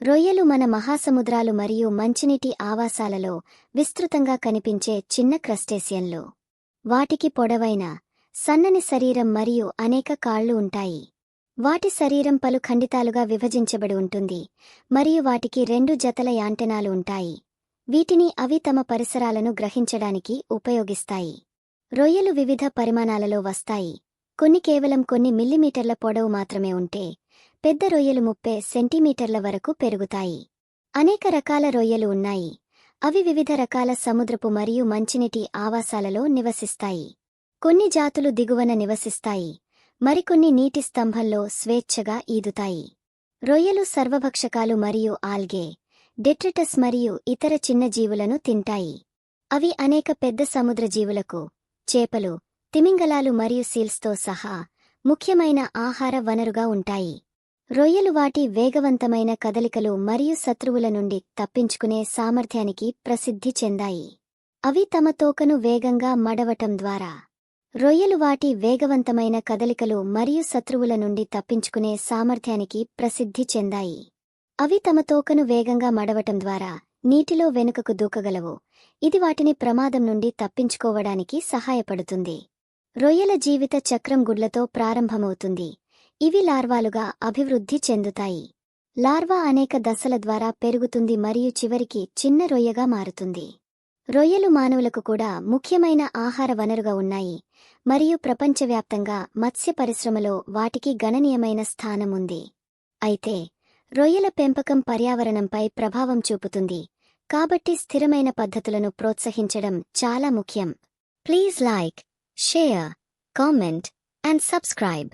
రొయ్యలు మన మహాసముద్రాలు మరియు మంచినీటి ఆవాసాలలో విస్తృతంగా కనిపించే చిన్న క్రస్టేసియన్లు. వాటికి పొడవైన, సన్నని శరీరం మరియు అనేక కాళ్ళు ఉంటాయి. వాటి శరీరం పలు ఖండితాలుగా విభజించబడి ఉంటుంది మరియు వాటికి 2 జతల యాంటెనాలు ఉంటాయి. వీటిని అవి తమ పరిసరాలను గ్రహించడానికి ఉపయోగిస్తాయి. రొయ్యలు వివిధ పరిమాణాలలో వస్తాయి. కొన్ని కేవలం కొన్ని మిల్లీమీటర్ల పొడవు మాత్రమే ఉంటే, పెద్ద రొయ్యలు 30 సెంటీమీటర్ల వరకు పెరుగుతాయి. అనేక రకాల రొయ్యలు ఉన్నాయి. అవి వివిధ రకాల సముద్రపు మరియు మంచినీటి ఆవాసాలలో నివసిస్తాయి. కొన్ని జాతులు దిగువన నివసిస్తాయి, మరికొన్ని నీటి స్తంభంలో స్వేచ్ఛగా ఈదుతాయి. రొయ్యలు సర్వభక్షకాలు మరియు ఆల్గే, డెట్రిటస్ మరియు ఇతర చిన్న జీవులను తింటాయి. అవి అనేక పెద్ద సముద్ర జీవులకు, చేపలు, తిమింగలాలు మరియు సీల్స్తో సహా ముఖ్యమైన ఆహార వనరుగా ఉంటాయి. రొయ్యలు వాటి వేగవంతమైన కదలికలు మరియు శత్రువుల నుండి తప్పించుకునే సామర్థ్యానికి ప్రసిద్ధి చెందాయి. అవి తమ తోకను వేగంగా మడవటం ద్వారా రొయ్యలు వాటి వేగవంతమైన కదలికలు మరియు శత్రువుల నుండి తప్పించుకునే సామర్థ్యానికి ప్రసిద్ధి చెందాయి. అవి తమ తోకను వేగంగా మడవటం ద్వారా నీటిలో వెనుకకు దూకగలవు. ఇది వాటిని ప్రమాదం నుండి తప్పించుకోవడానికి సహాయపడుతుంది. రొయ్యల జీవిత చక్రం గుడ్లతో ప్రారంభమవుతుంది. ఇవి లార్వాలుగా అభివృద్ధి చెందుతాయి. లార్వా అనేక దశల ద్వారా పెరుగుతుంది మరియు చివరికి చిన్న రొయ్యగా మారుతుంది. రొయ్యలు మానవులకు కూడా ముఖ్యమైన ఆహార వనరుగా ఉన్నాయి మరియు ప్రపంచవ్యాప్తంగా మత్స్య పరిశ్రమలో వాటికి గణనీయమైన స్థానం ఉంది. అయితే రొయ్యల పెంపకం పర్యావరణంపై ప్రభావం చూపుతుంది, కాబట్టి స్థిరమైన పద్ధతులను ప్రోత్సహించడం చాలా ముఖ్యం. Please like, share, comment and subscribe.